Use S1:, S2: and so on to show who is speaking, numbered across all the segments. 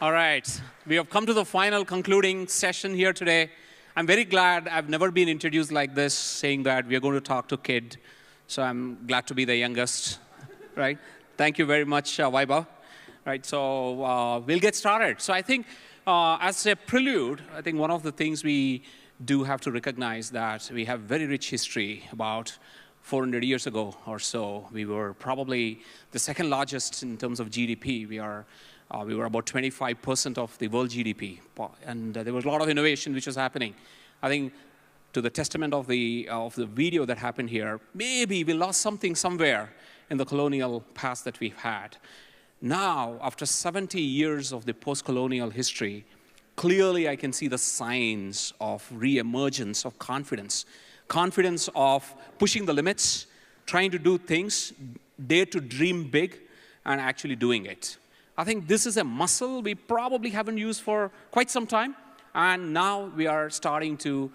S1: All right. We have come to the final concluding session here today. I'm very glad I've never been introduced like this, saying that we are going to talk to Kid. So I'm glad to be the youngest, right? Thank you very much, Vaibhav. Right, so we'll get started. So I think as a prelude, I think one of the things we do have to recognize that we have very rich history. About 400 years ago or so, we were probably the second largest in terms of GDP. We were about 25% of the world GDP. And there was a lot of innovation which was happening. I think to the testament of the video that happened here, maybe we lost something somewhere in the colonial past that we've had. Now, after 70 years of the post-colonial history, clearly I can see the signs of re-emergence of confidence. Confidence of pushing the limits, trying to do things, dare to dream big, and actually doing it. I think this is a muscle we probably haven't used for quite some time, and now we are starting to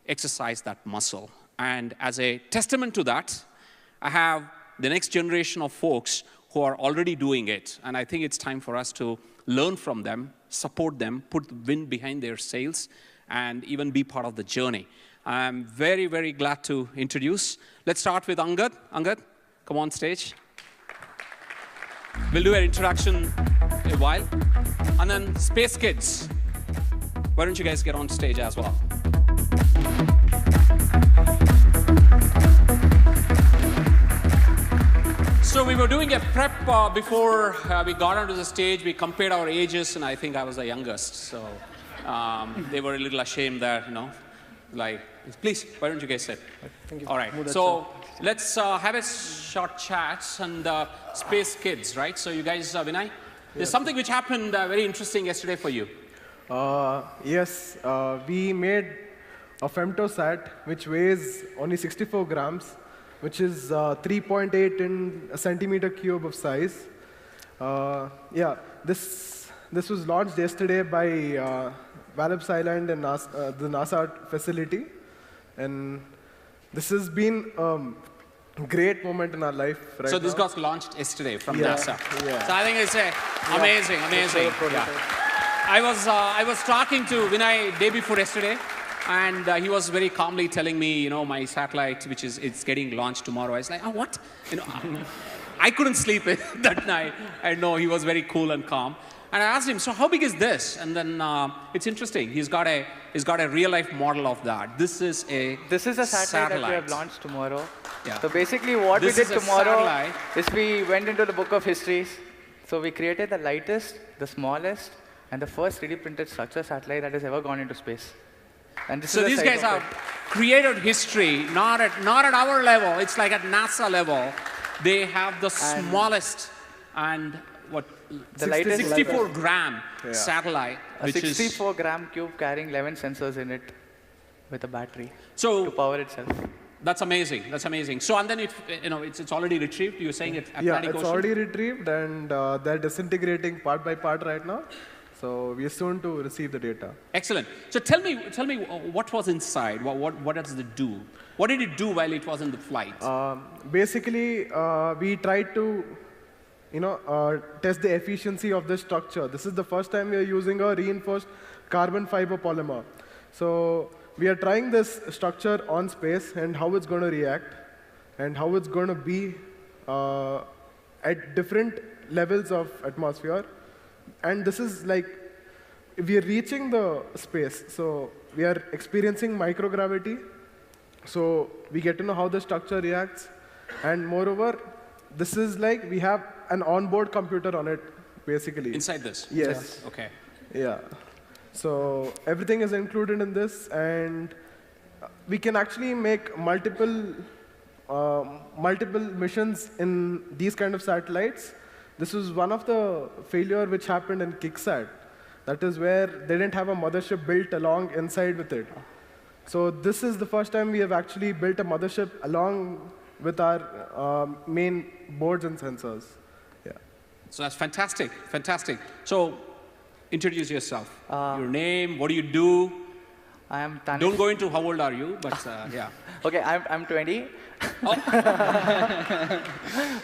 S1: exercise that muscle. And as a testament to that, I have the next generation of folks who are already doing it. And I think it's time for us to learn from them, support them, put the wind behind their sails, and even be part of the journey. I'm very, very glad to introduce. Let's start with Angad. Angad, come on stage. We'll do an introduction in a while. And then Space Kidz. Why don't you guys get on stage as well? So we were doing a prep before we got onto the stage. We compared our ages, and I think I was the youngest. So they were a little ashamed that, like, please, why don't you guys sit?
S2: Thank you.
S1: All right. So let's have a short chat and Space Kidz, right? So you guys, Vinay, there's something which happened very interesting yesterday for you.
S2: Yes, we made a femtosat which weighs only 64 grams. Which is 3.8 in a centimeter cube of size. Yeah, this was launched yesterday by Wallops Island and the NASA facility. And this has been a great moment in our life right
S1: So this
S2: now.
S1: got launched yesterday from NASA.
S2: Yeah.
S1: So I think it's amazing. Yeah. I was talking to Vinay day before yesterday. And he was very calmly telling me, my satellite, it's getting launched tomorrow. I was like, oh, what? I couldn't sleep that night. I know he was very cool and calm. And I asked him, so how big is this? And then it's interesting. He's got a real life model of that. This is a
S3: satellite that we have launched tomorrow.
S1: Yeah.
S3: So basically, what we did tomorrow is we went into the book of histories. So we created the lightest, the smallest, and the first 3D printed structure satellite that has ever gone into space. And
S1: so these guys have created history, not at our level. It's like at NASA level. They have the smallest and
S3: the lightest
S1: 64-gram satellite,
S3: a 64-gram cube carrying 11 sensors in it with a battery to power itself.
S1: That's amazing. That's amazing. So and then it's already retrieved. You're saying it?
S2: Yeah, it's already retrieved, and they're disintegrating part by part right now. So we are soon to receive the data.
S1: Excellent. So tell me what was inside? What does it do? What did it do while it was in the flight?
S2: Basically, we tried to, test the efficiency of the structure. This is the first time we are using a reinforced carbon fiber polymer. So we are trying this structure on space and how it's going to react and how it's going to be at different levels of atmosphere. And this is like, we are reaching the space. So we are experiencing microgravity. So we get to know how the structure reacts. And moreover, this is like, we have an onboard computer on it, basically.
S1: Inside this?
S2: Yes.
S1: Yeah. Okay.
S2: Yeah. So everything is included in this. And we can actually make multiple missions in these kind of satellites. This was one of the failure which happened in KickSat. That is where they didn't have a mothership built along inside with it. So this is the first time we have actually built a mothership along with our main boards and sensors. Yeah.
S1: So that's fantastic, fantastic. So introduce yourself. Your name, what do you do?
S3: I am Tanish.
S1: Don't go into how old are you, but yeah.
S3: Okay, I'm 20.
S1: Oh.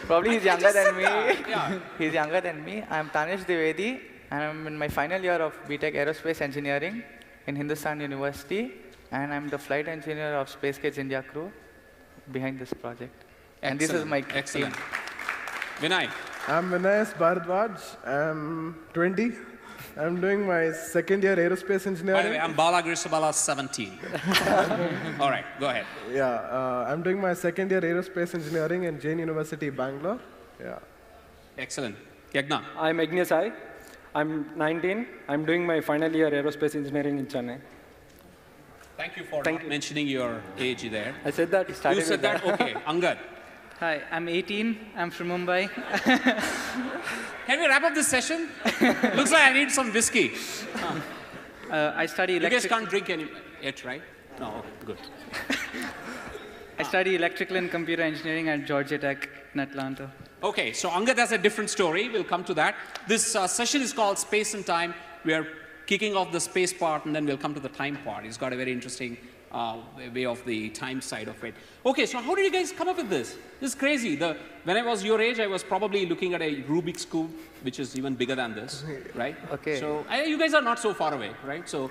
S3: Probably he's younger than me.
S1: Yeah.
S3: He's younger than me. I'm Tanish Dwivedi, and I'm in my final year of BTech Aerospace Engineering in Hindustan University, and I'm the flight engineer of Space Kidz India crew behind this project.
S1: Excellent.
S3: And this is my
S1: Excellent.
S3: team.
S1: Vinay.
S2: I'm Vinay Bharadwaj. I'm 20. I'm doing my second year aerospace engineering.
S1: By the way, I'm Bala Grisabala, 17. All right, go ahead.
S2: Yeah, I'm doing my second year aerospace engineering in Jain University, Bangalore. Yeah.
S1: Excellent. Yagna.
S4: I'm Agnes I. I'm 19. I'm doing my final year aerospace engineering in Chennai.
S1: Thank you for mentioning your age there.
S4: I said that.
S1: You said that? Okay. Angad.
S5: Hi, I'm 18. I'm from Mumbai.
S1: Can we wrap up this session? Looks like I need some whiskey.
S5: I study
S1: You guys
S5: electric.
S1: can't drink any yet, right? No, okay, good.
S5: I study electrical and computer engineering at Georgia Tech in Atlanta.
S1: Okay, so Angad has a different story. We'll come to that. This session is called Space and Time. We are kicking off the space part, and then we'll come to the time part. He's got a very interesting way of the time side of it. Okay, so how did you guys come up with this? This is crazy. When I was your age, I was probably looking at a Rubik's Cube, which is even bigger than this, right?
S3: Okay.
S1: So you guys are not so far away, right? So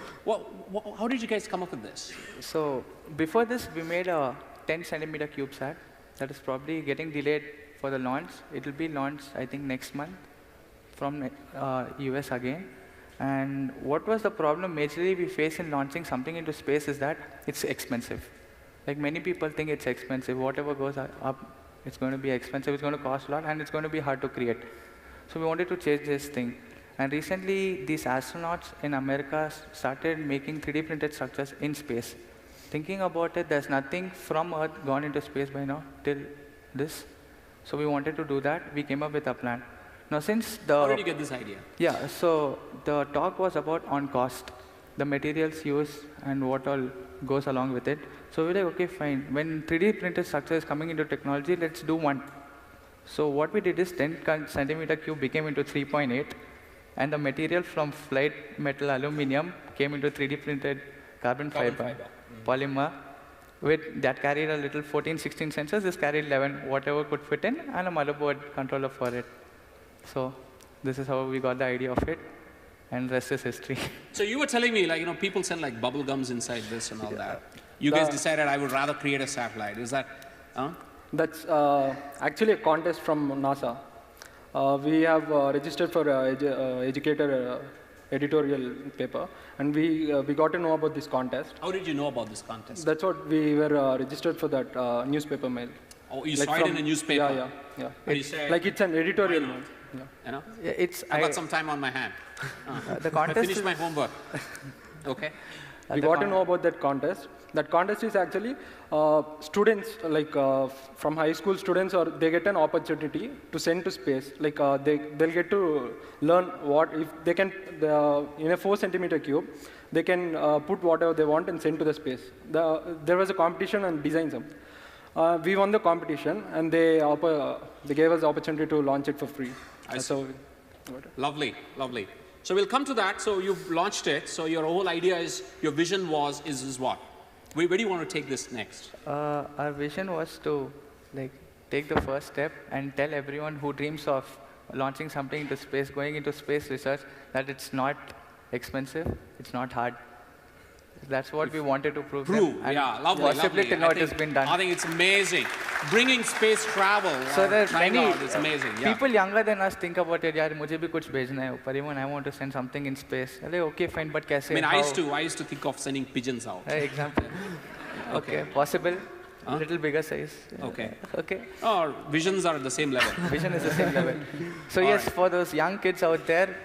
S1: how did you guys come up with this?
S3: So before this, we made a 10 centimeter CubeSat that is probably getting delayed for the launch. It will be launched, I think, next month from US again. And what was the problem majorly we face in launching something into space is that it's expensive. Like many people think it's expensive. Whatever goes up, it's going to be expensive. It's going to cost a lot, and it's going to be hard to create. So we wanted to change this thing. And recently, these astronauts in America started making 3D printed structures in space. Thinking about it, there's nothing from Earth gone into space by now till this. So we wanted to do that. We came up with a plan. Now, since
S1: How did you get this idea?
S3: Yeah, so the talk was about on cost, the materials used and what all goes along with it. So we're like, okay, fine. When 3D printed structure is coming into technology, let's do one. So what we did is 10 centimeter cube became into 3.8, and the material from flight metal aluminum came into 3D printed carbon fiber. Polymer. With that carried a little 14, 16 sensors. This carried 11, whatever could fit in, and a motherboard controller for it. So this is how we got the idea of it, and rest is history.
S1: So you were telling me, like, people send like bubble gums inside this and all that. You guys decided I would rather create a satellite. Is that?
S4: That's actually a contest from NASA. We have registered for educator editorial paper, and we got to know about this contest.
S1: How did you know about this contest?
S4: That's what we were registered for that newspaper mail.
S1: Oh, you saw it in a newspaper?
S4: Yeah.
S1: It's
S4: an editorial mail.
S1: You know?
S3: Yeah,
S1: I've got some time on my hand.
S3: the contest
S1: I finished my homework. Okay.
S4: We got to know about that contest. That contest is actually students, like from high school students, or they get an opportunity to send to space. Like they'll get to learn what if they can in a 4 centimeter cube, they can put whatever they want and send to the space. There was a competition and design some. We won the competition, and they gave us the opportunity to launch it for free.
S1: Lovely, lovely. So we'll come to that. So you've launched it. So your whole idea is, your vision is what? Where do you want to take this next?
S3: Our vision was to take the first step and tell everyone who dreams of launching something into space, going into space research, that it's not expensive, it's not hard. That's what we wanted to prove.
S1: Yeah, lovely.
S3: Possibly till now it has been done.
S1: I think it's amazing. Bringing space travel.
S3: So there's many
S1: it's amazing. Yeah.
S3: people younger than us think about it. यार मुझे भी कुछ भेजना है ऊपर. Even I want to send something in space. Like, okay, fine, but कैसे?
S1: I mean, I used to think of sending pigeons out.
S3: Example. Okay, possible. A little bigger size.
S1: Okay.
S3: Okay.
S1: Or visions are at the same level.
S3: Vision is the same level. So yes, for those young kids out there,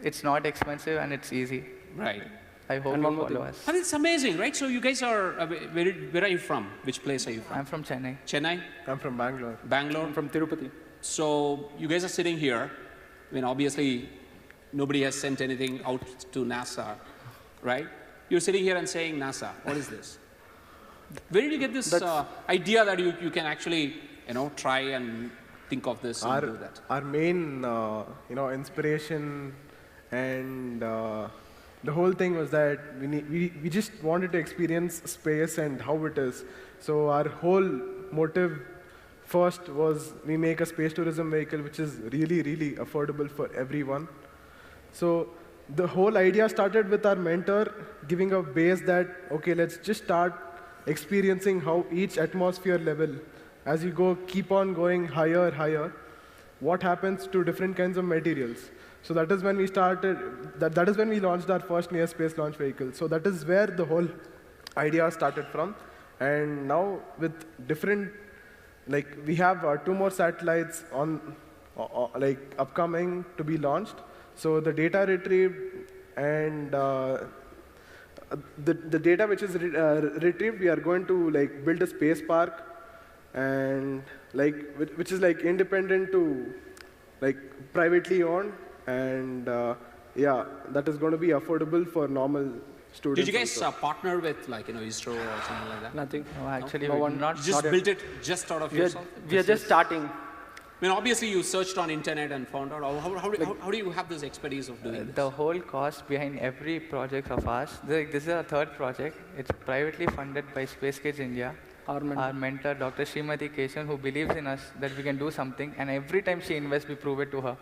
S3: it's not expensive and it's easy.
S1: Right.
S3: I hope you follow us.
S1: I mean, it's amazing, right? So you guys are, where are you from? Which place are you from?
S3: I'm from Chennai.
S1: Chennai?
S2: I'm from Bangalore.
S1: Bangalore?
S4: I'm from Tirupati.
S1: So you guys are sitting here. I mean, obviously, nobody has sent anything out to NASA, right? You're sitting here and saying, NASA, what is this? Where did you get this idea that you can actually, try and think of this and do that?
S2: Our main, inspiration and the whole thing was that we just wanted to experience space and how it is. So our whole motive first was we make a space tourism vehicle which is really, really affordable for everyone. So the whole idea started with our mentor giving a base that, okay, let's just start experiencing how each atmosphere level, as you go, keep on going higher, what happens to different kinds of materials. So that is when we started, that is when we launched our first near space launch vehicle. So that is where the whole idea started from. And now with different, like we have 2 more satellites on, like upcoming to be launched. So the data retrieved and the data which is retrieved, we are going to like build a space park, and like which is like independent to like privately owned, and yeah, that is going to be affordable for normal students.
S1: Did you guys partner with like ISRO or something like that?
S4: Nothing.
S3: No, actually,
S4: No
S3: we
S4: one.
S3: did not.
S1: You just built it just out of yourself?
S4: We are just starting.
S1: I mean, obviously you searched on internet and found out. How do you have this expertise of doing this?
S3: The whole cost behind every project of ours, this is our 3rd project. It's privately funded by Space Kidz India.
S4: Our
S3: mentor, Dr. Srimati Keshan, who believes in us that we can do something, and every time she invests, we prove it to her.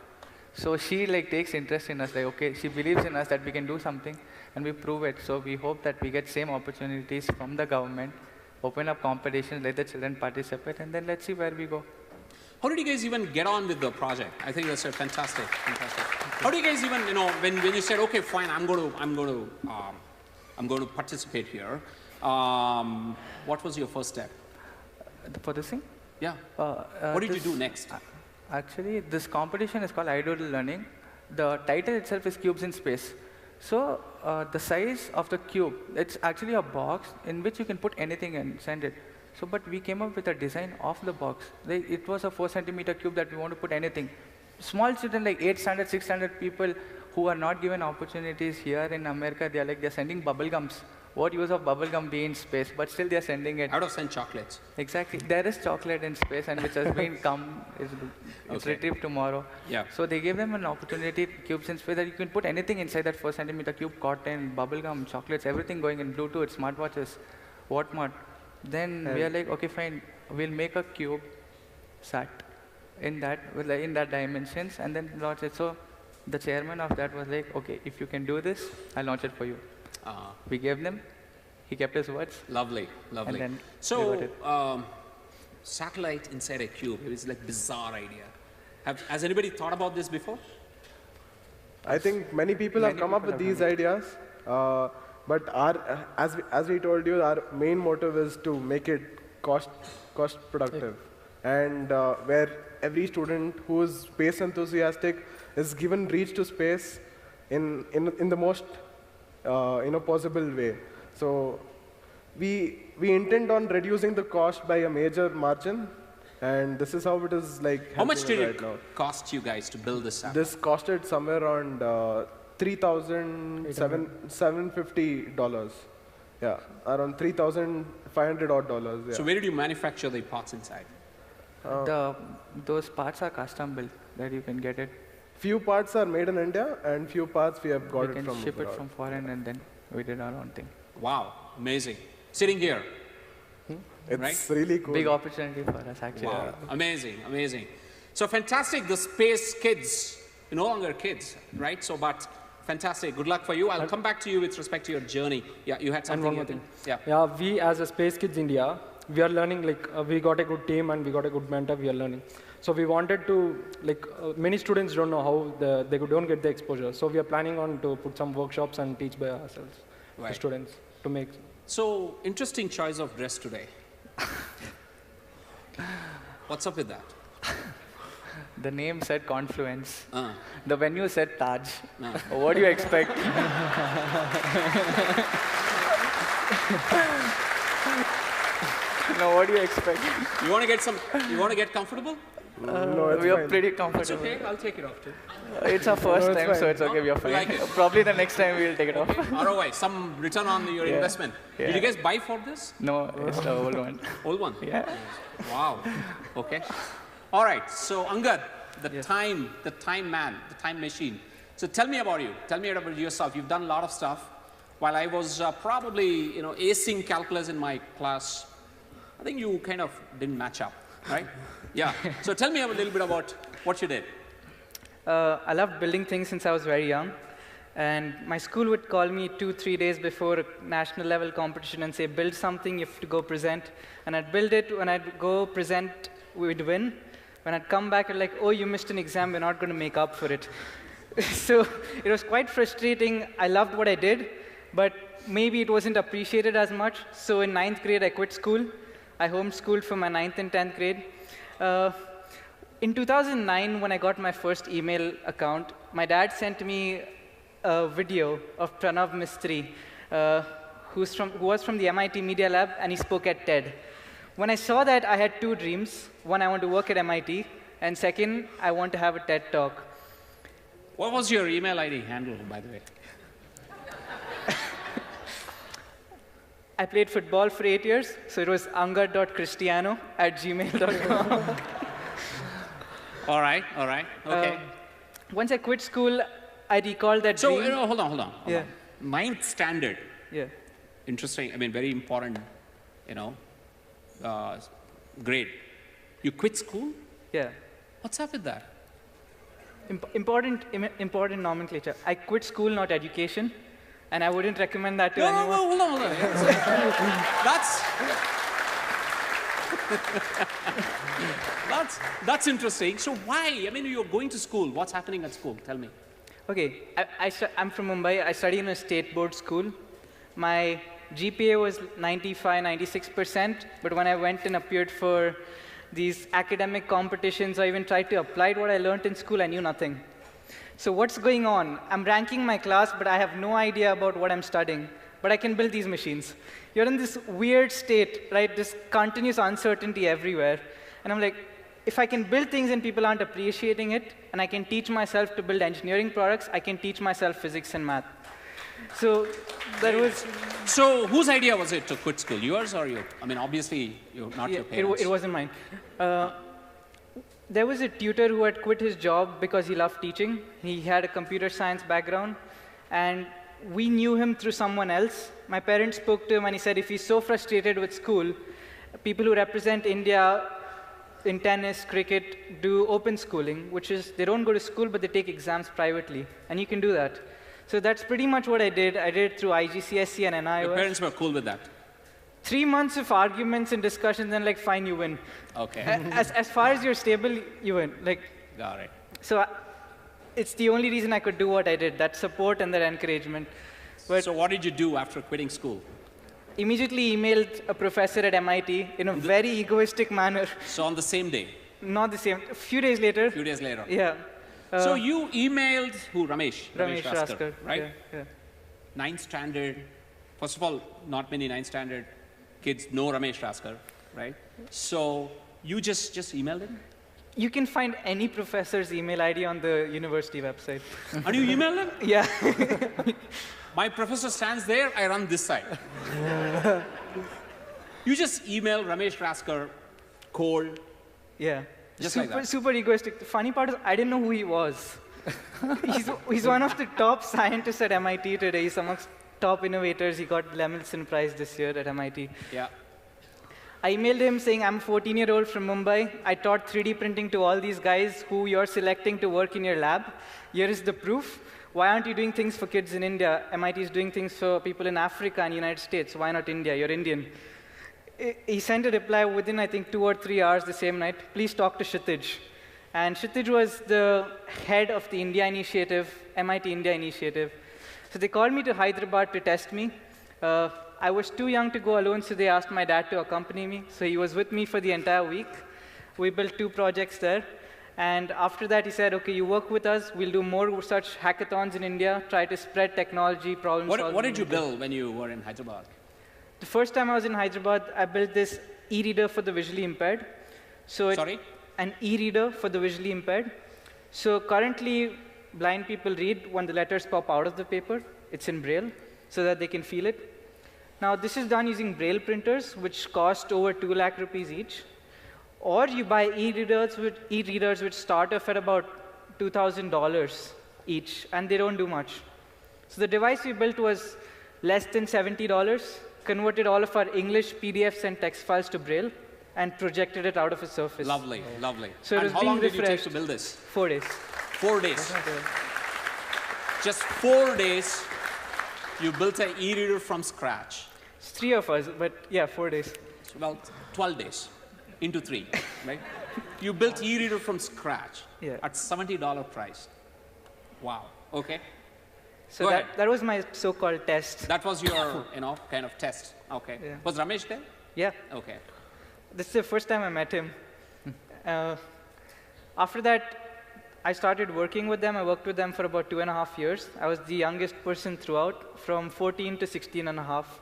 S3: So she like takes interest in us, like okay, she believes in us that we can do something, and we prove it. So we hope that we get same opportunities from the government, open up competitions, let the children participate, and then let's see where we go.
S1: How did you guys even get on with the project? I think that's fantastic. How do you guys even, when you said, okay, fine, I'm going to participate here. What was your first step?
S3: For this thing?
S1: Yeah. What did you do next?
S3: Actually, this competition is called iDoodle Learning. The title itself is Cubes in Space. So the size of the cube, it's actually a box in which you can put anything and send it. So, but we came up with a design of the box. It was a 4-centimeter cube that we want to put anything. Small children, like 8th standard, 6th standard people who are not given opportunities here in America, they're sending bubble gums. What use of bubble gum be in space? But still they're sending it.
S1: Out of send chocolates.
S3: Exactly. There is chocolate in space, and which has been it's retrieved tomorrow.
S1: Yeah.
S3: So they gave them an opportunity, cubes in space, that you can put anything inside that 4-centimeter cube, cotton, bubble gum, chocolates, everything going in Bluetooth, smartwatches, whatnot. Then we are like, okay, fine, we'll make a cube sat in that dimensions, and then launch it. So the chairman of that was like, okay, if you can do this, I'll launch it for you. We gave them. He kept his words.
S1: Lovely.
S3: And then
S1: So, satellite inside a cube, it was like bizarre idea. Has anybody thought about this before?
S2: I think many people have come up with these ideas, but as we told you, our main motive is to make it cost productive, and where every student who is space enthusiastic is given reach to space in the most possible way. So we intend on reducing the cost by a major margin, and this is how it is like.
S1: How much did
S2: right
S1: it
S2: now.
S1: cost you guys to build this app?
S2: This costed somewhere around $3,750. Yeah, around $3,500 odd. Yeah.
S1: So where did you manufacture the parts inside?
S3: Those parts are custom built, that you can get it.
S2: Few parts are made in India, and few parts we have got
S3: We
S2: it
S3: can
S2: from
S3: ship
S2: abroad.
S3: it from foreign, and then we did our own thing.
S1: Wow, amazing. Sitting here.
S2: It's
S1: right?
S2: really cool.
S3: Big opportunity for us, actually.
S1: Wow, amazing. So fantastic, the Space Kidz, no longer kids, right? So, but fantastic, good luck for you. I'll come back to you with respect to your journey. Yeah, you had something.
S4: And one more thing.
S1: Yeah.
S4: We as a Space Kidz India, we are learning, like, we got a good team and we got a good mentor, we are learning. So we wanted to, like, many students don't know how they don't get the exposure. So we are planning on to put some workshops and teach by ourselves to students to make.
S1: So, interesting choice of dress today. What's up with that?
S3: The name said Confluence. The venue said Taj. What do you expect? No, what do you expect?
S1: You want to get comfortable?
S2: No, it's
S3: We are
S2: fine.
S3: pretty
S1: It's
S3: comfortable.
S1: okay, I'll take it off too.
S3: It's our first
S2: No, it's
S3: time,
S2: fine.
S3: so it's okay, we are fine.
S1: Like it?
S3: Probably the next time we'll take it off.
S1: ROI, some return on your investment. Did you guys buy for this?
S3: No, it's the old one.
S1: Old one?
S3: Yeah.
S1: Wow. Okay. All right. So Angad, the time man, the time machine. So tell me about you. Tell me about yourself. You've done a lot of stuff. While I was probably acing calculus in my class, I think you kind of didn't match up, right? Yeah. So tell me a little bit about what you did.
S5: I loved building things since I was very young. And my school would call me 2-3 days before a national level competition and say, build something, you have to go present. And I'd build it. When I'd go present, we'd win. When I'd come back, I'd like, oh, you missed an exam, we're not going to make up for it. So it was quite frustrating. I loved what I did, but maybe it wasn't appreciated as much. So in 9th grade, I quit school. I homeschooled for my 9th and 10th grade. In 2009, when I got my first email account, my dad sent me a video of Pranav Mistry, who was from the MIT Media Lab, and he spoke at TED. When I saw that, I had two dreams. One, I want to work at MIT, and second, I want to have a TED Talk.
S1: What was your email ID handle, by the way?
S5: I played football for 8 years, so it was angad.cristiano@gmail.com.
S1: All right, okay.
S5: Once I quit school, I recalled that dream.
S1: So, hold on.
S5: Yeah.
S1: 9th standard.
S5: Yeah.
S1: Interesting, I mean, very important, grade. You quit school?
S5: Yeah.
S1: What's up with that?
S5: Important nomenclature. I quit school, not education, and I wouldn't recommend that to anyone.
S1: No, hold on. That's interesting. So why? I mean, you're going to school. What's happening at school? Tell me.
S5: Okay, I'm from Mumbai. I study in a state board school. My GPA was 95, 96%, but when I went and appeared for these academic competitions, or even tried to apply what I learned in school, I knew nothing. So what's going on? I'm ranking my class, but I have no idea about what I'm studying. But I can build these machines. You're in this weird state, right? This continuous uncertainty everywhere. And I'm like, if I can build things and people aren't appreciating it, and I can teach myself to build engineering products, I can teach myself physics and math. So that was...
S1: So whose idea was it to quit school? Yours or you? I mean, obviously, not your parents.
S5: It wasn't mine. There was a tutor who had quit his job because he loved teaching. He had a computer science background, and we knew him through someone else. My parents spoke to him, and he said, if he's so frustrated with school, people who represent India in tennis, cricket, do open schooling, which is they don't go to school, but they take exams privately, and you can do that. So that's pretty much what I did. I did it through IGCSE and NIOS.
S1: Your parents were cool with that?
S5: 3 months of arguments and discussions, and like, fine, you win.
S1: Okay.
S5: As far as you're stable, you win. Like,
S1: got it.
S5: So it's the only reason I could do what I did, that support and that encouragement. But
S1: so what did you do after quitting school?
S5: Immediately emailed a professor at MIT in a very egoistic manner.
S1: So on the same day?
S5: Not the same. A few days later.
S1: A few days later.
S5: Yeah.
S1: So you emailed who? Ramesh
S5: Rasker,
S1: right?
S5: Yeah.
S1: 9th standard. First of all, not many 9th standard kids know Ramesh Rasker, right? So you just emailed him?
S5: You can find any professor's email ID on the university website.
S1: And you emailed him?
S5: Yeah.
S1: My professor stands there, I run this side. You just email Ramesh Rasker cold.
S5: Yeah.
S1: Just like that.
S5: Super egoistic. The funny part is I didn't know who he was. He's one of the top scientists at MIT today. He's amongst top innovators. He got Lemelson Prize this year at MIT.
S1: Yeah.
S5: I emailed him saying, I'm a 14-year-old from Mumbai. I taught 3D printing to all these guys who you're selecting to work in your lab. Here is the proof. Why aren't you doing things for kids in India? MIT is doing things for people in Africa and United States. Why not India? You're Indian. He sent a reply within, I think, 2 or 3 hours the same night. Please talk to Kshitij. And Kshitij was the head of the India initiative, MIT India initiative. So they called me to Hyderabad to test me. I was too young to go alone, so they asked my dad to accompany me. So he was with me for the entire week. We built 2 projects there. And after that, he said, OK, you work with us. We'll do more such hackathons in India, try to spread technology, problem solving.
S1: What did you build when you were in Hyderabad?
S5: The first time I was in Hyderabad, I built this e-reader for the visually impaired. So
S1: Sorry?
S5: An e-reader for the visually impaired. So currently, blind people read when the letters pop out of the paper. It's in Braille, so that they can feel it. Now, this is done using Braille printers, which cost over 2 lakh rupees each. Or you buy e-readers which start off at about $2,000 each, and they don't do much. So the device we built was less than $70, converted all of our English PDFs and text files to Braille, and projected it out of a surface.
S1: Lovely, lovely.
S5: So it was
S1: how
S5: being
S1: long did you take
S5: refreshed.
S1: to build this?
S5: 4 days.
S1: 4 days. Just 4 days, you built an e-reader from scratch.
S5: It's 3 of us, but yeah, 4 days.
S1: Well, 12 days into 3, right? You built e-reader from scratch at $70 price. Wow. Okay.
S5: So that was my so-called test.
S1: That was your, kind of test. Okay.
S5: Yeah.
S1: Was Ramesh there?
S5: Yeah.
S1: Okay.
S5: This is the first time I met him. After that, I started working with them. I worked with them for about 2.5 years. I was the youngest person throughout, from 14 to 16 and a half.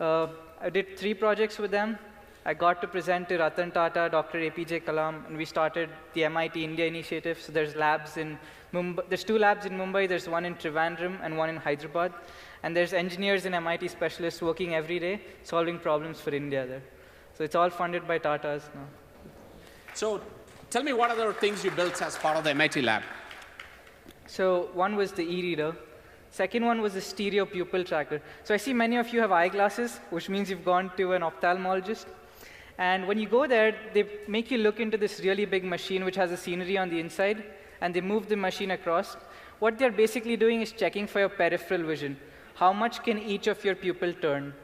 S5: I did 3 projects with them. I got to present to Ratan Tata, Dr. APJ Kalam, and we started the MIT India initiative. So there's labs in Mumbai. There's 2 labs in Mumbai. There's one in Trivandrum and one in Hyderabad. And there's engineers and MIT specialists working every day, solving problems for India there. So it's all funded by Tatas now.
S1: So tell me what other things you built as part of the MIT lab.
S5: So one was the e-reader. Second one was the stereo pupil tracker. So I see many of you have eyeglasses, which means you've gone to an ophthalmologist. And when you go there, they make you look into this really big machine which has a scenery on the inside, and they move the machine across. What they're basically doing is checking for your peripheral vision. How much can each of your pupil turn?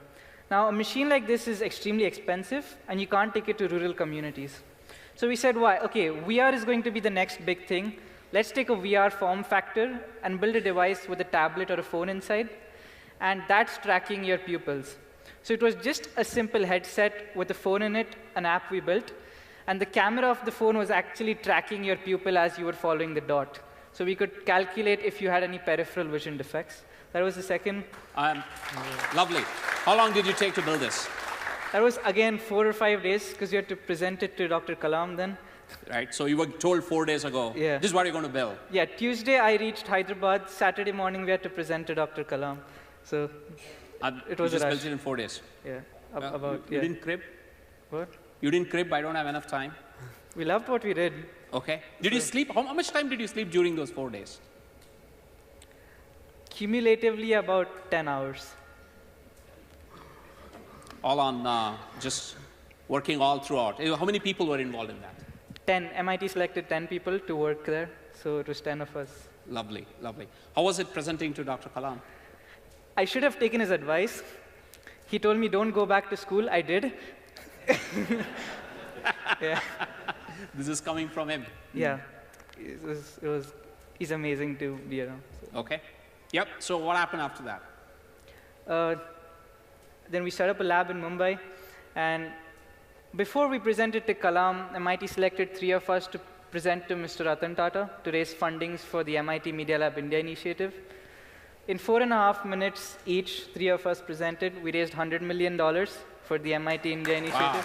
S5: Now, a machine like this is extremely expensive, and you can't take it to rural communities. So we said, why? OK, VR is going to be the next big thing. Let's take a VR form factor and build a device with a tablet or a phone inside, and that's tracking your pupils. So it was just a simple headset with a phone in it, an app we built, and the camera of the phone was actually tracking your pupil as you were following the dot. So we could calculate if you had any peripheral vision defects. That was the second.
S1: Lovely. How long did you take to build this?
S5: That was, again, 4 or 5 days, because you had to present it to Dr. Kalam then.
S1: Right, so you were told 4 days ago, this is what you're going to build.
S5: Yeah, Tuesday I reached Hyderabad. Saturday morning we had to present to Dr. Kalam. So it was
S1: you just
S5: a rush.
S1: built it in 4 days.
S5: Yeah,
S1: you didn't crib?
S5: What?
S1: You didn't crib, I don't have enough time.
S5: We loved what we did.
S1: Okay. Did you sleep? How much time did you sleep during those 4 days?
S5: Cumulatively about 10 hours.
S1: All on just working all throughout. How many people were involved in that?
S5: 10. MIT selected 10 people to work there, so it was 10 of us.
S1: Lovely, lovely. How was it presenting to Dr. Kalam?
S5: I should have taken his advice. He told me, don't go back to school. I did. Yeah.
S1: This is coming from him.
S5: Yeah. He's amazing to be around. So.
S1: Okay. Yep. So what happened after that?
S5: Then we set up a lab in Mumbai. And before we presented to Kalam, MIT selected 3 of us to present to Mr. Ratan Tata to raise fundings for the MIT Media Lab India initiative. In 4.5 minutes each, 3 of us presented. We raised $100 million for the MIT India initiative.
S1: Wow.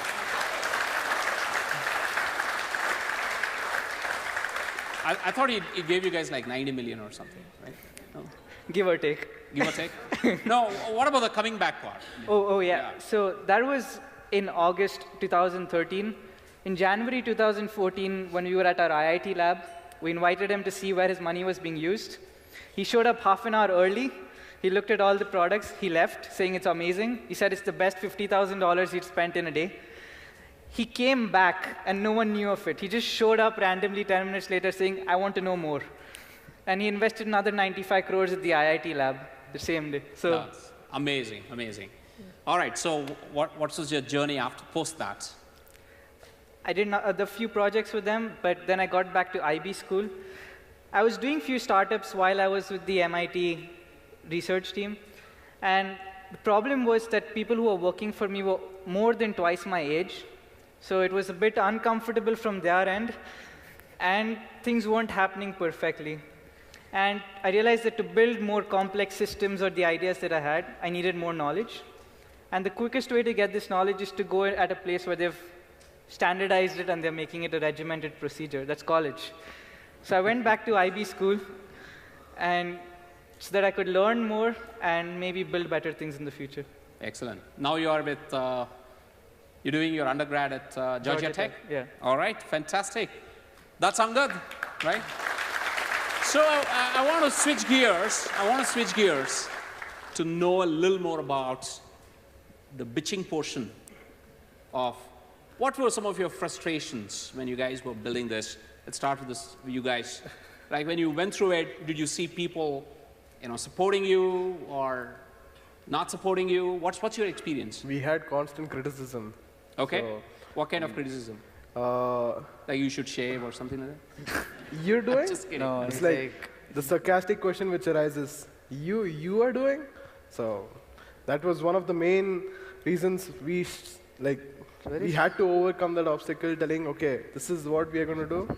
S1: I thought he gave you guys like 90 million or something, right? No?
S5: Give or take.
S1: Give or take? No, what about the coming back part?
S5: Oh, yeah. So that was in August 2013. In January 2014, when we were at our IIT lab, we invited him to see where his money was being used. He showed up half an hour early. He looked at all the products. He left, saying it's amazing. He said it's the best $50,000 he'd spent in a day. He came back, and no one knew of it. He just showed up randomly 10 minutes later saying, I want to know more. And he invested another 95 crores at the IIT lab the same day. So
S1: that's amazing, amazing. All right, so what was your journey after post that?
S5: I did the few projects with them, but then I got back to IB school. I was doing few startups while I was with the MIT research team. And the problem was that people who were working for me were more than twice my age. So it was a bit uncomfortable from their end, and things weren't happening perfectly. And I realized that to build more complex systems or the ideas that I had, I needed more knowledge. And the quickest way to get this knowledge is to go at a place where they've standardized it and they're making it a regimented procedure. That's college. So I went back to IB school, and so that I could learn more and maybe build better things in the future.
S1: Excellent. Now you are with, you're doing your undergrad at Georgia Tech?
S5: Yeah.
S1: All right, fantastic. That's Angad, right? So I want to switch gears. I want to switch gears to know a little more about the bitching portion of what were some of your frustrations when you guys were building this. Let's start with this, you guys. Like when you went through it, did you see people, supporting you or not supporting you? What's your experience?
S2: We had constant criticism.
S1: Okay.
S2: So,
S1: What kind of criticism? Like you should shave or something like that?
S2: you're doing?
S1: Just kidding.
S3: No,
S2: It's like the sarcastic question which arises, you are doing? So that was one of the main reasons we had to overcome that obstacle, telling, okay, this is what we are going to do,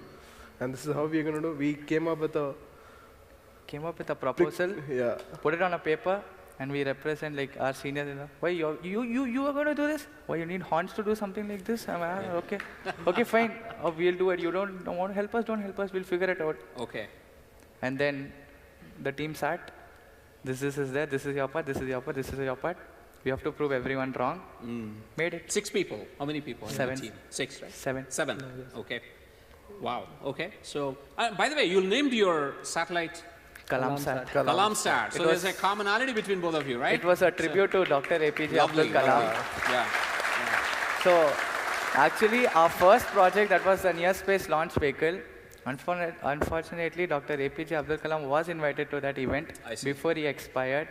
S2: and this is how we are going to do. We came up with a
S3: proposal,
S2: yeah.
S3: put it on a paper, and we represent like our seniors. Why you are going to do this? Why you need horns to do something like this? Okay, okay, fine. We'll do it. You don't want to help us? Don't help us. We'll figure it out.
S1: Okay.
S3: And then the team sat. This is there. This is your part. This is your part. This is your part. We have to prove everyone wrong. Made it.
S1: 6 people. How many people?
S3: 7.
S1: In the team? 6, right?
S3: 7.
S1: 7. Okay. Wow. Okay. So, by the way, you named your satellite
S3: Kalam sat.
S1: Kalamsat. So there's a commonality between both of you, right?
S3: It was a tribute to Dr. APJ Abdul Kalam.
S1: Yeah.
S3: So, actually, our first project, that was the Near Space Launch Vehicle. Unfortunately, Dr. APJ Abdul Kalam was invited to that event before he expired.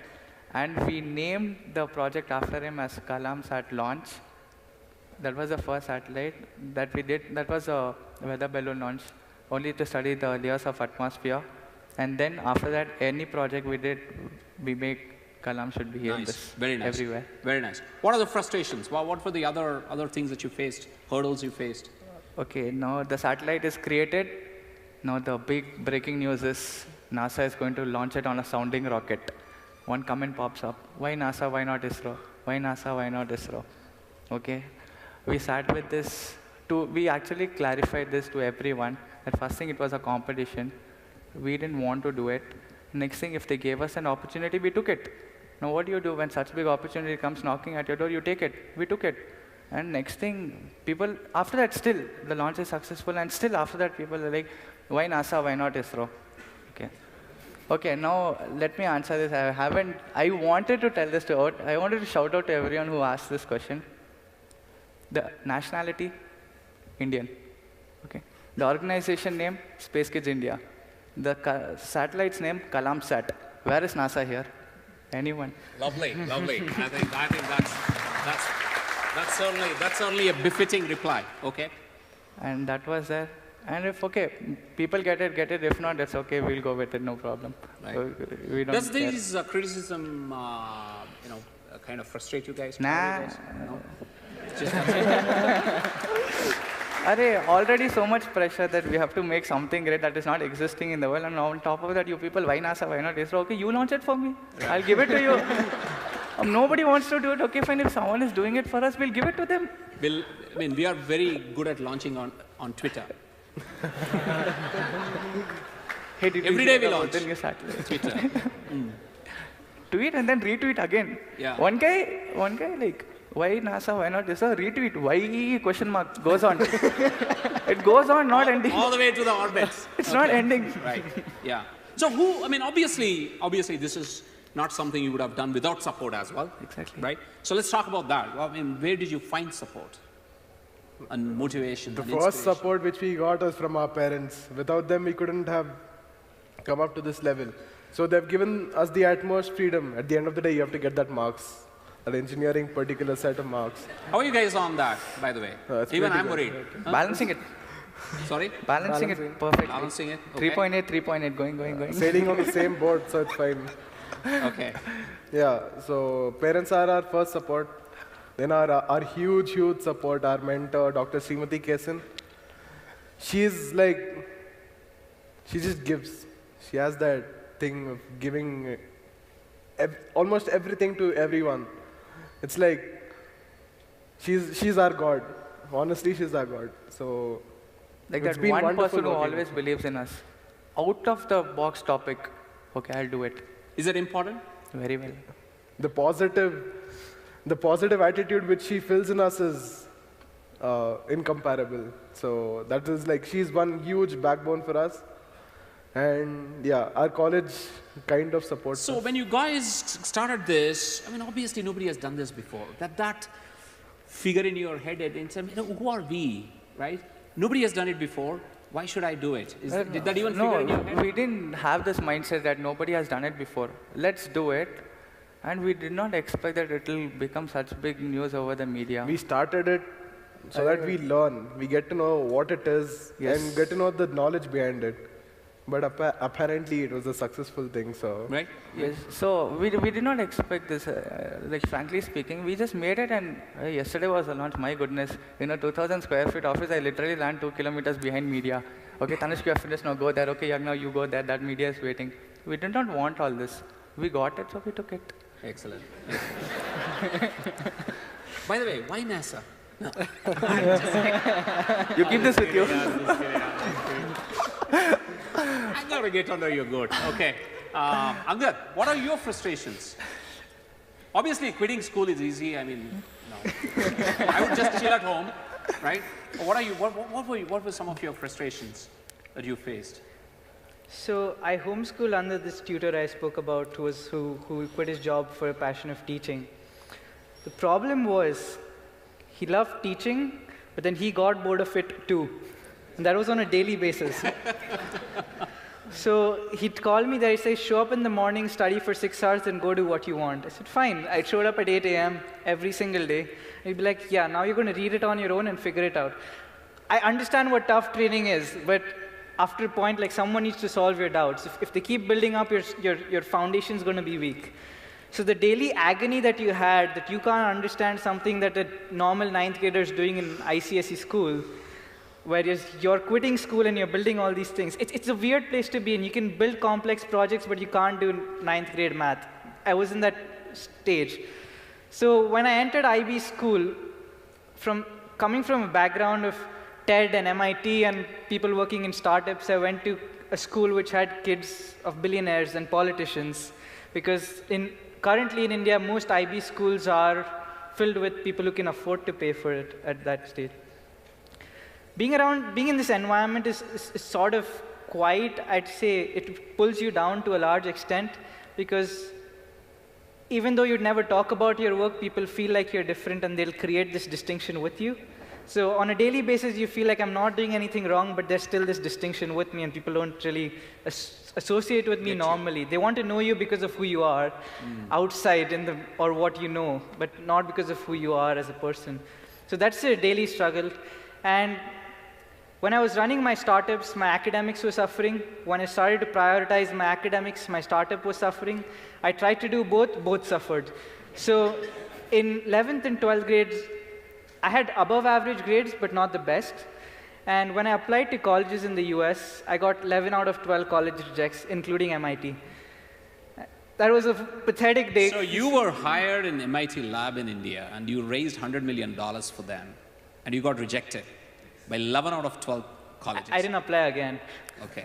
S3: And we named the project after him as Kalamsat Launch. That was the first satellite that we did. That was a weather balloon launch, only to study the layers of atmosphere. And then after that, any project we did, we make Kalam should be here.
S1: Nice. Very nice.
S3: Everywhere.
S1: Very nice. What are the frustrations? What were the other things that you faced, hurdles you faced?
S3: Okay, now the satellite is created. Now the big breaking news is NASA is going to launch it on a sounding rocket. One comment pops up. Why NASA? Why not ISRO? Why NASA? Why not ISRO? Okay. We sat with this. We actually clarified this to everyone. That first thing, it was a competition. We didn't want to do it. Next thing, if they gave us an opportunity, we took it. Now what do you do when such big opportunity comes knocking at your door? You take it. We took it. And next thing, people, after that still, the launch is successful, and still after that people are like, why NASA, why not ISRO? Okay. Okay, now let me answer this. I wanted to tell this I wanted to shout out to everyone who asked this question. The nationality, Indian. Okay. The organization name, Space Kidz India. The satellite's name, Kalamsat. Where is NASA here? Anyone?
S1: Lovely, lovely. I think that's certainly a befitting reply. Okay.
S3: And that was there. And if people get it. If not, that's okay. We'll go with it. No problem.
S1: Right.
S3: So, we don't
S1: Does
S3: care.
S1: this criticism, kind of frustrate you guys?
S3: Nah.
S1: You guys? No? Just
S3: Already so much pressure that we have to make something great that is not existing in the world, and on top of that, you people, why NASA, why not ISRO? Okay, you launch it for me. Right. I'll give it to you. Nobody wants to do it. Okay, fine. If someone is doing it for us, we'll give it to them.
S1: We are very good at launching on Twitter.
S3: Hey,
S1: every day we launch
S3: Twitter. Tweet and then retweet again.
S1: Yeah.
S3: One guy like, why NASA, why not ISRO? Retweet. Why question mark goes on. It goes on, not ending.
S1: All the way to the orbits.
S3: It's not ending.
S1: Right. Yeah. So obviously this is not something you would have done without support as well.
S3: Exactly.
S1: Right. So let's talk about that. Where did you find support and motivation?
S2: The first support which we got was from our parents. Without them, we couldn't have come up to this level. So they've given us the utmost freedom. At the end of the day, you have to get that marks, an engineering particular set of marks.
S1: How are you guys on that, by the way? Even I'm worried.
S3: Huh? Balancing it.
S1: Sorry?
S3: Balancing it perfectly.
S1: Balancing it. Okay.
S3: 3.8, going.
S2: Sailing on the same boat, so it's fine.
S1: Okay.
S2: Yeah, so parents are our first support. Then our huge support, our mentor, Dr. Srimati Kesan. She just gives. She has that thing of giving almost everything to everyone. It's like she's our God. Honestly, she's our God. So
S3: like that one person who always believes in us. Out of the box topic, okay, I'll do it.
S1: Is it important?
S3: Very well.
S2: The positive attitude which she fills in us is incomparable. So that is like, she's one huge backbone for us. And yeah, our college kind of supports us.
S1: So when you guys started this, obviously nobody has done this before. That figure in your head and say, who are we, right? Nobody has done it before. why should I do it? Did that even figure
S3: No,
S1: in your head?
S3: we didn't have this mindset that nobody has done it before. Let's do it. And we did not expect that it will become such big news over the media.
S2: We started it so that we learn. We get to know what it is and get to know the knowledge behind it. But apparently it was a successful thing, so.
S1: Right?
S3: Yes. So we did not expect this. Like frankly speaking, we just made it, and yesterday was a launch. My goodness, 2,000 square feet office. I literally ran 2 kilometers behind media. Okay, Tanishq, you have finished. Now go there. Okay, Yagna, you go there. That media is waiting. We did not want all this. We got it, so we took it.
S1: Excellent. By the way, why NASA? No.
S3: You keep this with you.
S1: I'm going to get under your goat. Okay. Angad, what are your frustrations? Obviously, quitting school is easy. I mean, no. I would just chill at home, right? What were some of your frustrations that you faced?
S5: So I homeschool under this tutor I spoke about who quit his job for a passion of teaching. The problem was he loved teaching, but then he got bored of it too. And that was on a daily basis. So he'd call me there, he'd say, show up in the morning, study for 6 hours, and go do what you want. I said, fine. I showed up at 8 a.m. every single day. He'd be like, yeah, now you're going to read it on your own and figure it out. I understand what tough training is, but after a point, like, someone needs to solve your doubts. If they keep building up, your foundation's going to be weak. So the daily agony that you had, that you can't understand something that a normal 9th grader is doing in ICSE school, whereas you're quitting school and you're building all these things. It's a weird place to be in. You can build complex projects, but you can't do 9th grade math. I was in that stage. So when I entered IB school, coming from a background of TED and MIT and people working in startups, I went to a school which had kids of billionaires and politicians, because currently in India, most IB schools are filled with people who can afford to pay for it at that stage. Being in this environment is sort of quite, I'd say, it pulls you down to a large extent, because even though you'd never talk about your work, people feel like you're different and they'll create this distinction with you. So on a daily basis, you feel like I'm not doing anything wrong, but there's still this distinction with me, and people don't really associate with me normally. They want to know you because of who you are outside or what you know, but not because of who you are as a person. So that's a daily struggle. And when I was running my startups, my academics were suffering. When I started to prioritize my academics, my startup was suffering. I tried to do both suffered. So in 11th and 12th grades, I had above average grades, but not the best. And when I applied to colleges in the US, I got 11 out of 12 college rejects, including MIT. That was a pathetic day.
S1: So you were hired in MIT lab in India, and you raised $100 million for them, and you got rejected by 11 out of 12 colleges.
S5: I didn't apply again.
S1: Okay.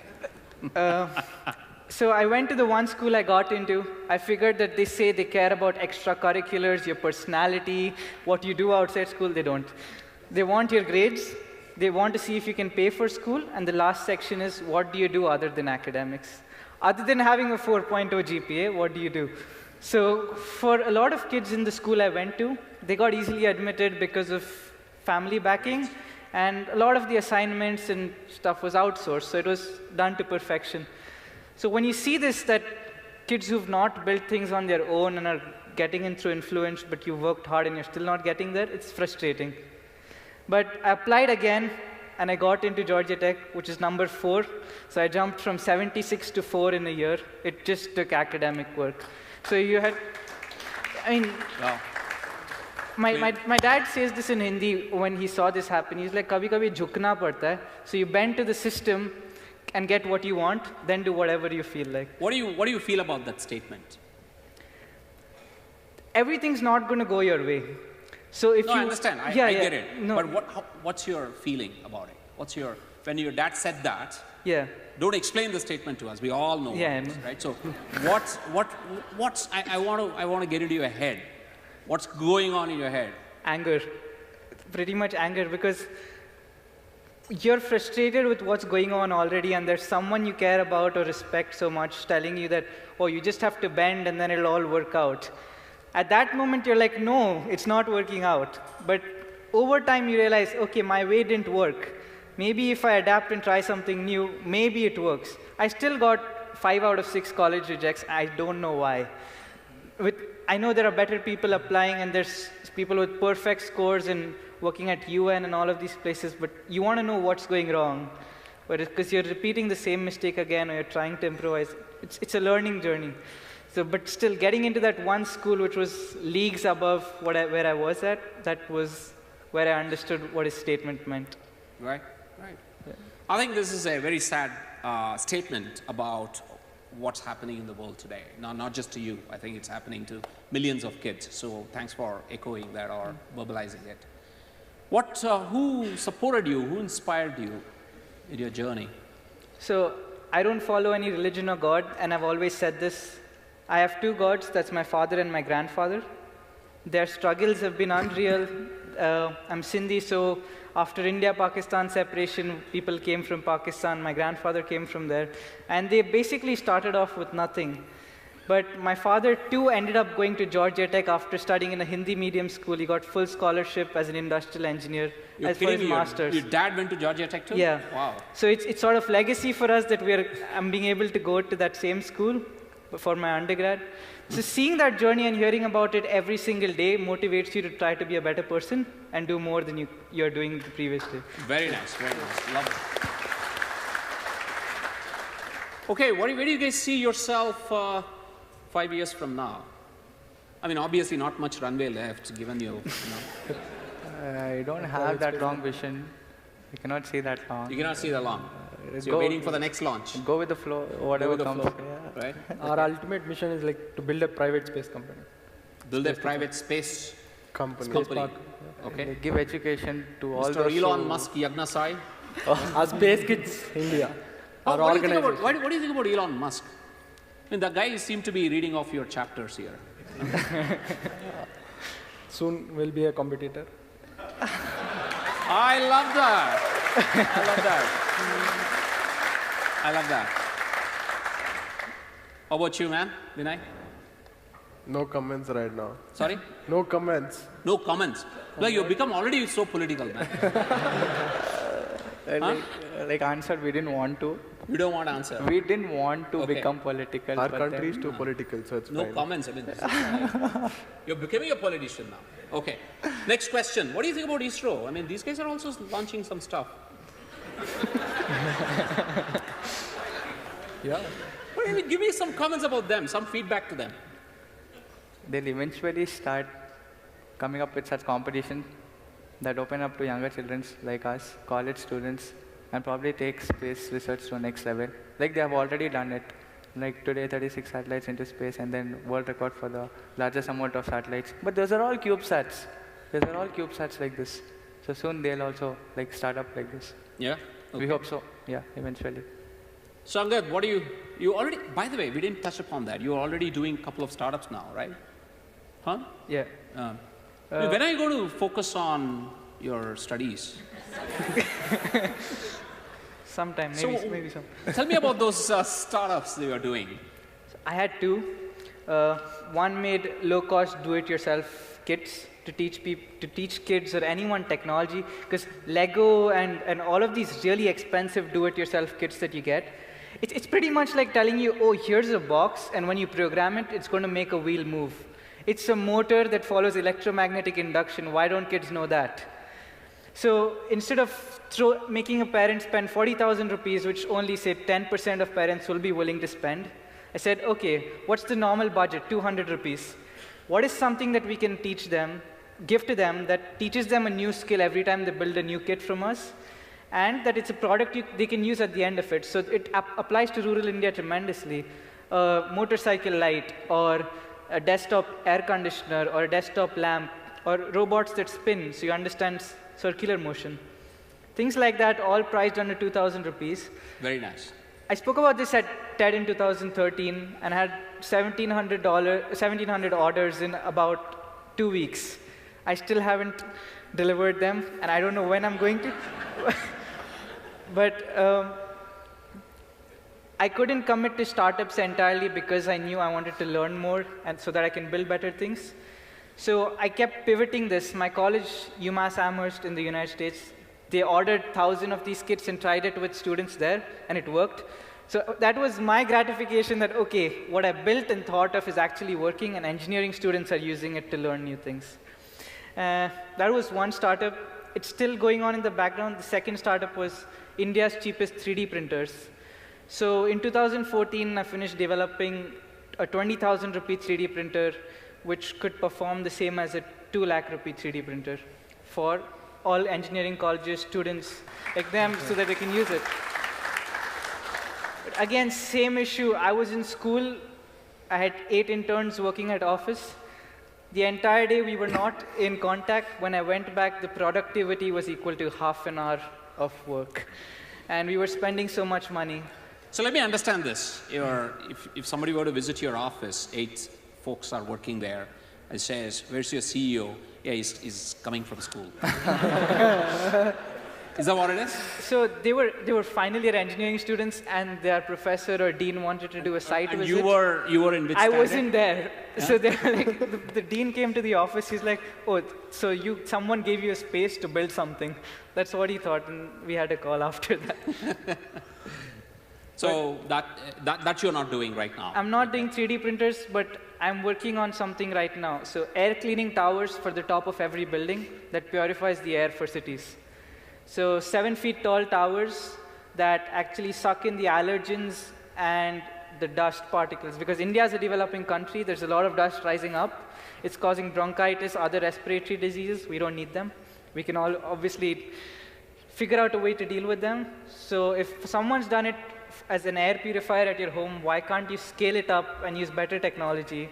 S5: So I went to the one school I got into. I figured that they say they care about extracurriculars, your personality, what you do outside school. They don't. They want your grades. They want to see if you can pay for school. And the last section is, what do you do other than academics? Other than having a 4.0 GPA, what do you do? So for a lot of kids in the school I went to, they got easily admitted because of family backing. And a lot of the assignments and stuff was outsourced, so it was done to perfection. So when you see this, that kids who've not built things on their own and are getting in through influence, but you worked hard and you're still not getting there, it's frustrating. But I applied again, and I got into Georgia Tech, which is number 4. So I jumped from 76 to 4 in a year. It just took academic work. So you had, I mean,
S1: Wow.
S5: My dad says this in Hindi when he saw this happen. He's like, kabhi kabhi jhukna padta hai. So you bend to the system and get what you want, then do whatever you feel like.
S1: What do you feel about that statement?
S5: Everything's not going to go your way. So if
S1: I understand. I get it.
S5: No.
S1: But what's your feeling about it? When your dad said that?
S5: Yeah.
S1: Don't explain the statement to us. We all know.
S5: Yeah,
S1: what it is, right? So I want to get into your head. What's going on in your head?
S5: Anger. Pretty much anger, because you're frustrated with what's going on already, and there's someone you care about or respect so much telling you that, oh, you just have to bend and then it'll all work out. At that moment, you're like, no, it's not working out. But over time, you realize, okay, my way didn't work. maybe if I adapt and try something new, maybe it works. I still got 5 out of 6 college rejects. I don't know why. I know there are better people applying, and there's people with perfect scores and working at UN and all of these places, but you want to know what's going wrong. Because you're repeating the same mistake again, or you're trying to improvise. It's a learning journey. So, but still, getting into that one school which was leagues above where I was at, that was where I understood what his statement meant.
S1: Right, right. Yeah. I think this is a very sad statement about what's happening in the world today. Not just to you. I think it's happening to millions of kids. So thanks for echoing that or verbalizing it. Who supported you? Who inspired you in your journey?
S5: So I don't follow any religion or God, and I've always said this. I have 2 gods. That's my father and my grandfather. Their struggles have been unreal. I'm Sindhi, so after India-Pakistan separation, people came from Pakistan. My grandfather came from there. And they basically started off with nothing. But my father, too, ended up going to Georgia Tech after studying in a Hindi medium school. He got full scholarship as an industrial engineer for his master's.
S1: Your dad went to Georgia Tech, too?
S5: Yeah.
S1: Wow.
S5: So it's sort of legacy for us that I'm being able to go to that same school for my undergrad. So seeing that journey and hearing about it every single day motivates you to try to be a better person and do more than you're doing the previous day.
S1: Very nice, very nice. Love it. Okay, where do you guys see yourself 5 years from now? I mean, obviously not much runway left, given you know.
S3: I don't have that long vision. I cannot see that long.
S1: You cannot see that long. So you're waiting for the next launch.
S3: Go with the flow, whatever comes.
S1: Yeah. Right?
S4: Our ultimate mission is like to build a private space company.
S1: Build a private space company. Okay.
S3: Give education to all
S1: Mr.
S3: those
S1: Elon Musk, Yagna Sai.
S4: Our Space Kids India. Our
S1: What
S4: organization.
S1: do you think about Elon Musk? I mean, the guy seemed to be reading off your chapters here.
S4: Soon will be a competitor.
S1: I love that. I love that. I love that. How about you, man? Vinay?
S2: No comments right now.
S1: Sorry?
S2: No comments.
S1: No comments. Like, you've become already so political, man.
S3: Like answered, we didn't want to.
S1: You don't want to answer.
S3: We didn't want to become political.
S2: Our country is too political, so it's
S1: No
S2: fine.
S1: comments. I mean, you're becoming a politician now. Okay. Next question. What do you think about ISRO? I mean, these guys are also launching some stuff.
S4: Yeah.
S1: But I mean, give me some comments about them, some feedback to them.
S3: They'll eventually start coming up with such competitions that open up to younger children like us, college students, and probably take space research to the next level. Like they have already done it. Like today, 36 satellites into space, and then world record for the largest amount of satellites. But those are all CubeSats. Those are all CubeSats like this. So soon they'll also like start up like this.
S1: Yeah? Okay.
S3: We hope so. Yeah, eventually.
S1: So Angad, what do you already, by the way, we didn't touch upon that. You're already doing a couple of startups now, right? Huh?
S5: Yeah.
S1: When are you going to focus on your studies?
S5: Sometime, maybe some.
S1: Tell me about those startups that you are doing.
S5: I had 2. One made low-cost, do-it-yourself kits to teach kids or anyone technology, because Lego and all of these really expensive do-it-yourself kits that you get, it's pretty much like telling you, oh, here's a box, and when you program it, it's going to make a wheel move. It's a motor that follows electromagnetic induction. Why don't kids know that? So instead of making a parent spend 40,000 rupees, which only, say, 10% of parents will be willing to spend, I said, OK, what's the normal budget? 200 rupees. What is something that we can teach them, give to them, that teaches them a new skill every time they build a new kit from us, and that it's a product they can use at the end of it. So it applies to rural India tremendously. A motorcycle light, or a desktop air conditioner, or a desktop lamp, or robots that spin, so you understand circular motion. Things like that, all priced under 2,000 rupees.
S1: Very nice.
S5: I spoke about this at TED in 2013 and had 1,700 orders in about 2 weeks. I still haven't delivered them, and I don't know when I'm going to. But I couldn't commit to startups entirely because I knew I wanted to learn more and so that I can build better things. So I kept pivoting this. My college, UMass Amherst in the United States, They ordered 1,000 of these kits and tried it with students there, and it worked. So that was my gratification that, OK, what I built and thought of is actually working, and engineering students are using it to learn new things. That was one startup. It's still going on in the background. The second startup was India's cheapest 3D printers. So in 2014, I finished developing a 20,000 rupee 3D printer, which could perform the same as a 2 lakh rupee 3D printer for all engineering colleges, students like them, so that they can use it. But again, same issue. I was in school. I had 8 interns working at office. The entire day, we were not in contact. When I went back, the productivity was equal to half an hour of work. And we were spending so much money.
S1: So let me understand this. If somebody were to visit your office, 8 folks are working there, and says, where's your CEO? Yeah, he's coming from school. Is that what it is?
S5: So they were final year engineering students, and their professor or dean wanted to do a site visit.
S1: You were in which
S5: I
S1: standard?
S5: wasn't there. Yeah? So they're like, the dean came to the office. He's like, oh, so someone gave you a space to build something. That's what he thought, and we had a call after that.
S1: So that you're not doing right now?
S5: I'm not doing 3D printers, but I'm working on something right now. So air cleaning towers for the top of every building that purifies the air for cities. So 7 feet tall towers that actually suck in the allergens and the dust particles. Because India is a developing country, there's a lot of dust rising up. It's causing bronchitis, other respiratory diseases. We don't need them. We can all obviously figure out a way to deal with them. So if someone's done it as an air purifier at your home, why can't you scale it up and use better technology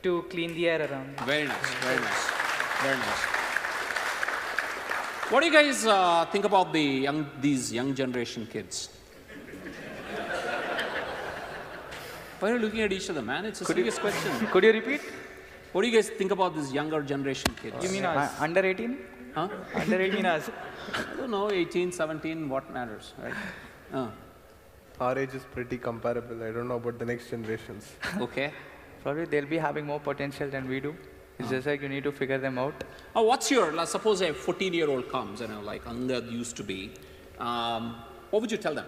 S5: to clean the air around you?
S1: Very nice, very nice, very nice. What do you guys think about these young generation kids? Why are you looking at each other, man? It's a serious question.
S3: Could you repeat?
S1: What do you guys think about this younger generation kids?
S5: You mean us?
S3: Under 18?
S1: Huh?
S5: Under 18 us.
S1: I don't know, 18, 17, what matters, right?
S2: Our age is pretty comparable. I don't know about the next generations.
S1: Okay.
S3: Probably they'll be having more potential than we do. It's just like you need to figure them out.
S1: Oh, what's your, suppose a 14-year-old comes, like Angad used to be, what would you tell them?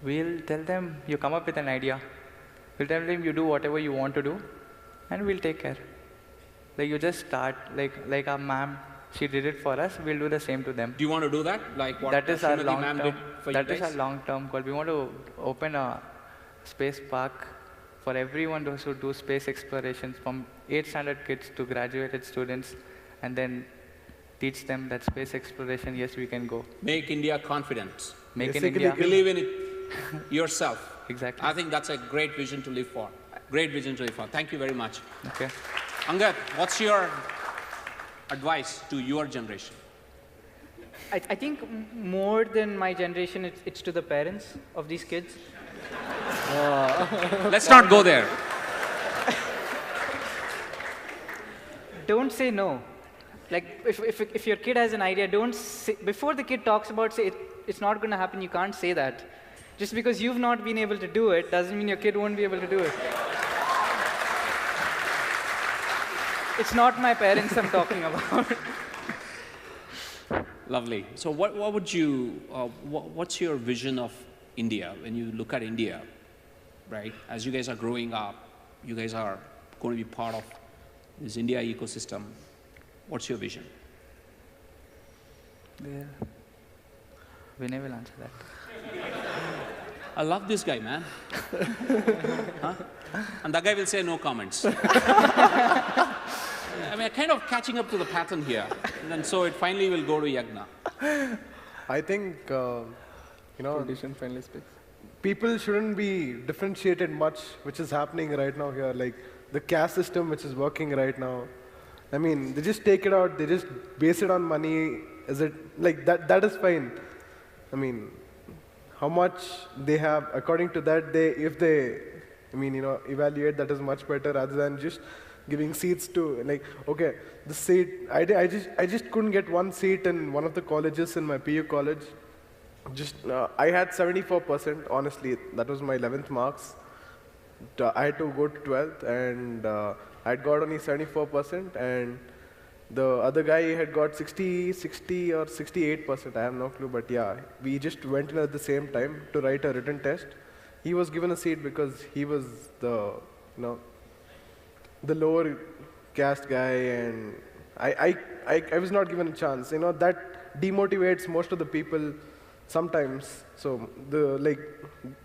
S3: We'll tell them, you come up with an idea. We'll tell them you do whatever you want to do, and we'll take care. Like you just start, like our ma'am, she did it for us, we'll do the same to them.
S1: Do you want to do that? Like what
S3: that is our
S1: ma'am did for you guys?
S3: That is our long-term goal. We want to open a space park for everyone to do space explorations, from 8th standard kids to graduated students, and then teach them that space exploration, yes, we can go.
S1: Make India confident.
S3: Make in India.
S1: Believe in it yourself.
S3: Exactly.
S1: I think that's a great vision to live for. Great vision to live for. Thank you very much.
S3: Okay.
S1: Angad, what's your advice to your generation?
S5: I think more than my generation, it's to the parents of these kids.
S1: Let's not go there.
S5: Don't say no. Like, if your kid has an idea, don't say, before the kid talks about, say, it's not going to happen, you can't say that. Just because you've not been able to do it, doesn't mean your kid won't be able to do it. It's not my parents I'm talking about.
S1: Lovely. So what would you, what's your vision of India when you look at India, right? As you guys are growing up, you guys are going to be part of this India ecosystem. What's your vision?
S3: Yeah. Vinay will answer that.
S1: I love this guy, man. Huh? And that guy will say no comments. I mean, I'm kind of catching up to the pattern here. And so it finally will go to Yagna.
S2: I think, people shouldn't be differentiated much, which is happening right now here. Like the caste system, which is working right now. I mean, they just take it out, they just base it on money. Is it like that? That is fine. I mean, how much they have, according to that, if they evaluate, that is much better rather than just giving seats to, like, okay, the seat, I just couldn't get one seat in one of the colleges in my PU college. I had 74%, honestly, that was my 11th marks. I had to go to 12th, and I'd got only 74%, and The other guy had got 60 or 68%, I have no clue, but yeah, we just went in at the same time to write a written test. He was given a seat because he was the, the lower caste guy, and I was not given a chance. That demotivates most of the people sometimes. So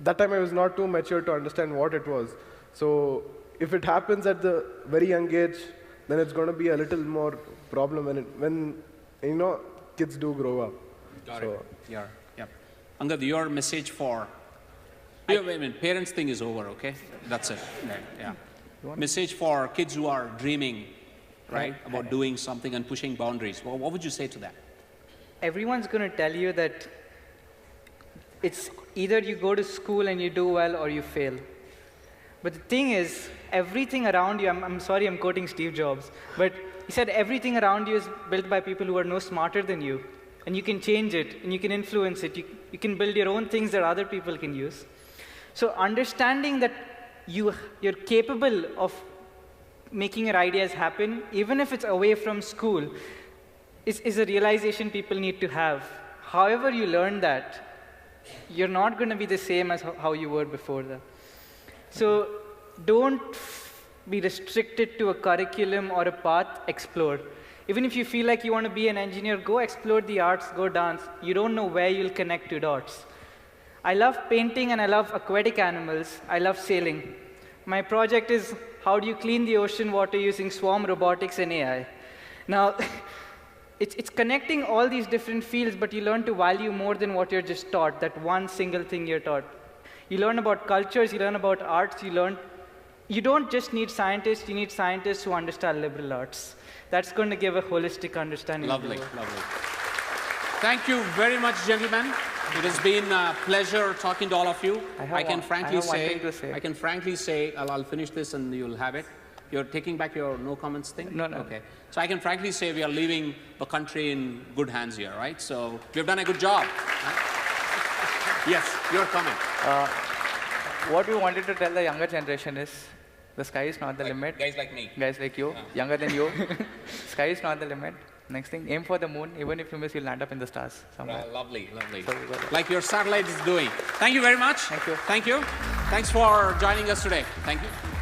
S2: that time I was not too mature to understand what it was. So if it happens at the very young age, then it's going to be a little more problem when kids do grow up.
S1: Got it. Yeah. Angad, your message for parents thing is over, okay? That's it. Right. Yeah. Message for kids who are dreaming, right, about doing something and pushing boundaries. Well, what would you say to that?
S5: Everyone's going to tell you that it's either you go to school and you do well or you fail. But the thing is, everything around you, I'm sorry I'm quoting Steve Jobs, but he said everything around you is built by people who are no smarter than you. And you can change it, and you can influence it. You can build your own things that other people can use. So understanding that you're capable of making your ideas happen, even if it's away from school, is a realization people need to have. However you learn that, you're not going to be the same as how you were before that. So don't be restricted to a curriculum or a path, explore. Even if you feel like you want to be an engineer, go explore the arts, go dance. You don't know where you'll connect two dots. I love painting and I love aquatic animals. I love sailing. My project is how do you clean the ocean water using swarm robotics and AI. Now, it's connecting all these different fields, but you learn to value more than what you're just taught, that one single thing you're taught. You learn about cultures, you learn about arts, you don't just need scientists, you need scientists who understand liberal arts. That's going to give a holistic understanding of the world.
S1: Lovely. Thank you very much, gentlemen. It has been a pleasure talking to all of you. I can frankly say, I'll finish this and you'll have it. You're taking back your no comments thing?
S3: No.
S1: Okay. So I can frankly say we are leaving the country in good hands here, right? So we've done a good job. Right? Yes, your comment.
S3: What we wanted to tell the younger generation is, the sky is not the limit.
S1: Guys like me.
S3: Guys like you, younger than you. Sky is not the limit. Next thing, aim for the moon. Even if you miss, you'll land up in the stars somewhere.
S1: Lovely. So like your satellite is doing. Thank you very much.
S3: Thank you.
S1: Thanks for joining us today. Thank you.